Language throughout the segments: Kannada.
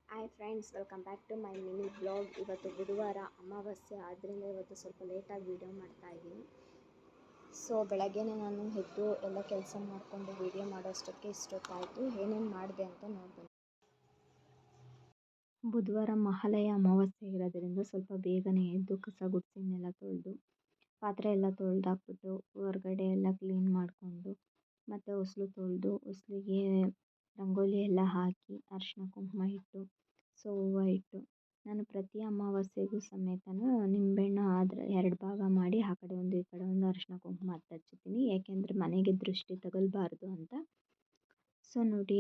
Hi friends, welcome back to my mini blog. ಇವತ್ತು ಬುಧವಾರ ಅಮಾವಾಸ್ಯೆ ಆದ್ದರಿಂದ ಇವತ್ತು ಸ್ವಲ್ಪ ಲೇಟಾಗಿ ವೀಡಿಯೋ ಮಾಡ್ತಾ ಇದ್ದೀನಿ. ಸೊ ಬೆಳಗ್ಗೆನೇ ನಾನು ಎದ್ದು ಎಲ್ಲ ಕೆಲಸ ಮಾಡಿಕೊಂಡು ವೀಡಿಯೋ ಮಾಡೋಷ್ಟಕ್ಕೆ ಇಷ್ಟೊತ್ತಾಯಿತು. ಏನೇನು ಮಾಡಿದೆ ಅಂತ ನೋಡ್ಬನ್ನಿ. ಬುಧವಾರ ಮಹಾಲಯ ಅಮಾವಾಸ್ಯೆ ಇರೋದ್ರಿಂದ ಸ್ವಲ್ಪ ಬೇಗನೆ ಎದ್ದು ಕಸ ಗುಡಿಸಿನೆಲ್ಲ ತೊಳೆದು ಪಾತ್ರೆ ಎಲ್ಲ ತೊಳೆದಾಕ್ಬಿಟ್ಟು ಹೊರಗಡೆ ಎಲ್ಲ ಕ್ಲೀನ್ ಮಾಡಿಕೊಂಡು ಮತ್ತು ಹೊಸ್ಲು ತೊಳೆದು ಹೊಸ್ಲಿಗೆ ರಂಗೋಲಿ ಎಲ್ಲ ಹಾಕಿ ಅರಿಶಿನ ಕುಂಕುಮ ಇಟ್ಟು ಹೂವು ಇಟ್ಟು ನಾನು ಪ್ರತಿ ಅಮಾವಾಸ್ಯೆಗೂ ಸಮೇತನೂ ನಿಂಬೆಹಣ್ಣು ಆದರೆ 2 ಭಾಗ ಮಾಡಿ ಆ ಕಡೆ ಒಂದು ಈ ಕಡೆ ಒಂದು ಅರಿಶಿನ ಕುಂಕುಮ ಹಚ್ಚುತ್ತೀನಿ, ಏಕೆಂದರೆ ಮನೆಗೆ ದೃಷ್ಟಿ ತಗಲಬಾರ್ದು ಅಂತ. ಸೊ ನೋಡಿ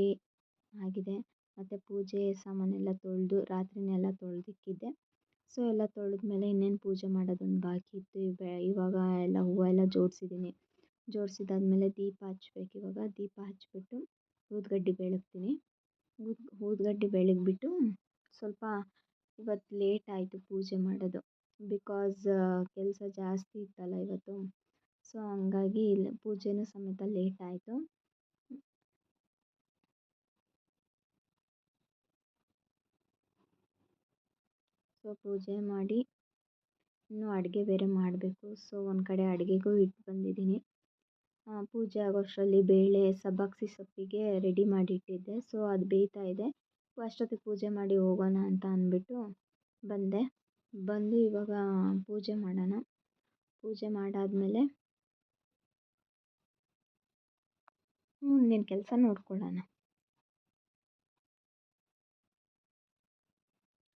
ಆಗಿದೆ. ಮತ್ತು ಪೂಜೆ ಸಾಮಾನೆಲ್ಲ ತೊಳೆದು ರಾತ್ರಿನೆಲ್ಲ ತೊಳೆದಿಕ್ಕಿದ್ದೆ. ಸೊ ಎಲ್ಲ ತೊಳೆದ್ಮೇಲೆ ಇನ್ನೇನು ಪೂಜೆ ಮಾಡೋದೊಂದು ಬಾಕಿ ಇತ್ತು. ಇವಾಗ ಎಲ್ಲ ಹೂವು ಎಲ್ಲ ಜೋಡಿಸಿದ್ದೀನಿ. ಜೋಡಿಸಿದಾದ್ಮೇಲೆ ದೀಪ ಹಚ್ಬೇಕು. ಇವಾಗ ದೀಪ ಹಚ್ಬಿಟ್ಟು ಊದುಗಡ್ಡಿ ಬೆಳಗ್ತೀನಿ. ಊದುಗಡ್ಡಿ ಬೆಳಗ್ಬಿಟ್ಟು ಸ್ವಲ್ಪ ಇವತ್ತು ಲೇಟ್ ಆಯಿತು ಪೂಜೆ ಮಾಡೋದು, ಬಿಕಾಸ್ ಕೆಲಸ ಜಾಸ್ತಿ ಇತ್ತಲ್ಲ ಇವತ್ತು. ಸೊ ಹಂಗಾಗಿ ಪೂಜೆನೂ ಸಮೇತ ಲೇಟ್ ಆಯಿತು. ಸೊ ಪೂಜೆ ಮಾಡಿ ಇನ್ನೂ ಅಡುಗೆ ಬೇರೆ ಮಾಡಬೇಕು. ಸೊ ಒಂದು ಕಡೆ ಅಡುಗೆಗೂ ಇಟ್ಟು ಬಂದಿದ್ದೀನಿ. ಪೂಜೆ ಆಗೋಷ್ಟರಲ್ಲಿ ಬೇಳೆ ಸಬ್ಬಕ್ಕಿ ಸೊಪ್ಪಿಗೆ ರೆಡಿ ಮಾಡಿಟ್ಟಿದ್ದೆ. ಸೊ ಅದು ಬೇಯ್ತಾ ಇದೆ. ಅಷ್ಟೊತ್ತಿಗೆ ಪೂಜೆ ಮಾಡಿ ಹೋಗೋಣ ಅಂತ ಅಂದ್ಬಿಟ್ಟು ಬಂದು ಇವಾಗ ಪೂಜೆ ಮಾಡೋಣ. ಪೂಜೆ ಮಾಡಾದಮೇಲೆ ಮುಂದಿನ ಕೆಲಸ ನೋಡ್ಕೊಳ್ಳೋಣ.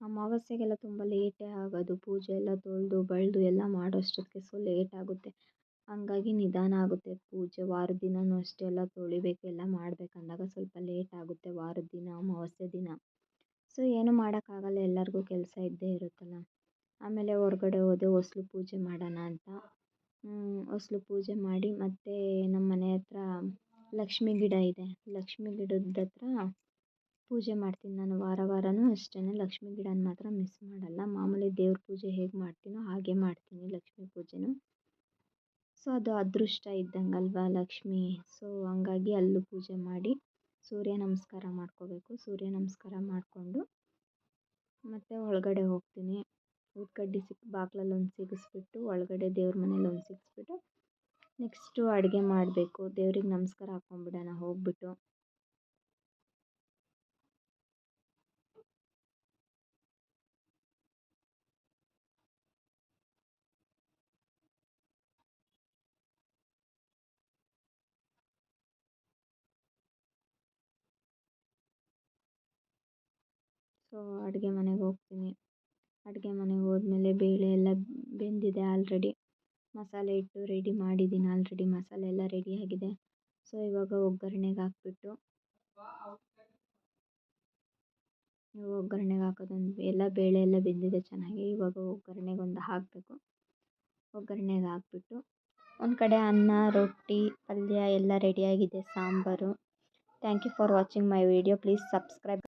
ಅಮಾವಾಸ್ಯೆಗೆಲ್ಲ ತುಂಬ ಲೇಟೇ ಆಗೋದು. ಪೂಜೆ ಎಲ್ಲ ತೊಳೆದು ಬಳಿದು ಎಲ್ಲ ಮಾಡೋಷ್ಟೊತ್ತಿಗೆ ಸೊ ಲೇಟ್ ಆಗುತ್ತೆ. ಹಂಗಾಗಿ ನಿಧಾನ ಆಗುತ್ತೆ ಪೂಜೆ. ವಾರದ ದಿನವೂ ಅಷ್ಟೇ ಎಲ್ಲ ತೊಳಿಬೇಕು ಎಲ್ಲ ಮಾಡಬೇಕಂದಾಗ ಸ್ವಲ್ಪ ಲೇಟ್ ಆಗುತ್ತೆ ವಾರದ ದಿನ ಅಮಾವಾಸ್ಯೆ ದಿನ. ಸೊ ಏನೂ ಮಾಡೋಕ್ಕಾಗಲ್ಲ, ಎಲ್ಲರಿಗೂ ಕೆಲಸ ಇದ್ದೇ ಇರುತ್ತಲ್ಲ. ಆಮೇಲೆ ಹೊರಗಡೆ ಹೋದೆ ಹೊಸ್ಲು ಪೂಜೆ ಮಾಡೋಣ ಅಂತ. ಹೊಸ್ಲು ಪೂಜೆ ಮಾಡಿ ಮತ್ತು ನಮ್ಮ ಮನೆ ಹತ್ರ ಲಕ್ಷ್ಮಿ ಗಿಡ ಇದೆ. ಲಕ್ಷ್ಮಿ ಗಿಡದ ಹತ್ರ ಪೂಜೆ ಮಾಡ್ತೀನಿ ನಾನು. ವಾರನೂ ಅಷ್ಟೇ ಲಕ್ಷ್ಮಿ ಗಿಡನ ಮಾತ್ರ ಮಿಸ್ ಮಾಡಲ್ಲ. ಮಾಮೂಲಿ ದೇವ್ರ ಪೂಜೆ ಹೇಗೆ ಮಾಡ್ತೀನೋ ಹಾಗೆ ಮಾಡ್ತೀನಿ ಲಕ್ಷ್ಮಿ ಪೂಜೆನೂ. ಸೊ ಅದು ಅದೃಷ್ಟ ಇದ್ದಂಗಲ್ವಾ ಲಕ್ಷ್ಮಿ. ಸೊ ಹಂಗಾಗಿ ಅಲ್ಲೂ ಪೂಜೆ ಮಾಡಿ ಸೂರ್ಯ ನಮಸ್ಕಾರ ಮಾಡ್ಕೋಬೇಕು. ಸೂರ್ಯ ನಮಸ್ಕಾರ ಮಾಡಿಕೊಂಡು ಮತ್ತು ಒಳಗಡೆ ಹೋಗ್ತೀನಿ. ಊದುಕಡ್ಡಿ ಬಾಗ್ಲಲ್ಲಿ ಒಂದು ಸಿಗಿಸ್ಬಿಟ್ಟು ಒಳಗಡೆ ದೇವ್ರ ಮನೇಲಿ ಒಂದು ಸಿಗಿಸ್ಬಿಟ್ಟು ನೆಕ್ಸ್ಟು ಅಡುಗೆ ಮಾಡಬೇಕು. ದೇವ್ರಿಗೆ ನಮಸ್ಕಾರ ಹಾಕ್ಕೊಂಬಿಡೋಣ ಹೋಗ್ಬಿಟ್ಟು. ಸೊ ಅಡುಗೆ ಮನೆಗೆ ಹೋಗ್ತೀನಿ. ಅಡುಗೆ ಮನೆಗೆ ಹೋದ್ಮೇಲೆ ಬೇಳೆ ಎಲ್ಲ ಬೆಂದಿದೆ ಆಲ್ರೆಡಿ. ಮಸಾಲೆ ಇಟ್ಟು ರೆಡಿ ಮಾಡಿದ್ದೀನಿ ಆಲ್ರೆಡಿ. ಮಸಾಲೆ ಎಲ್ಲ ರೆಡಿಯಾಗಿದೆ. ಸೊ ಇವಾಗ ಒಗ್ಗರಣೆಗೆ ಹಾಕ್ಬಿಟ್ಟು ಒಗ್ಗರಣೆಗೆ ಹಾಕೋದೊಂದು ಎಲ್ಲ ಬೇಳೆ ಎಲ್ಲ ಬೆಂದಿದೆ ಚೆನ್ನಾಗಿ. ಇವಾಗ ಒಗ್ಗರಣೆಗೆ ಒಂದು ಹಾಕಬೇಕು. ಒಗ್ಗರಣೆಗೆ ಹಾಕ್ಬಿಟ್ಟು ಒಂದು ಕಡೆ ಅನ್ನ ರೊಟ್ಟಿ ಪಲ್ಯ ಎಲ್ಲ ರೆಡಿಯಾಗಿದೆ, sambar. Thank you for watching my video. Please subscribe.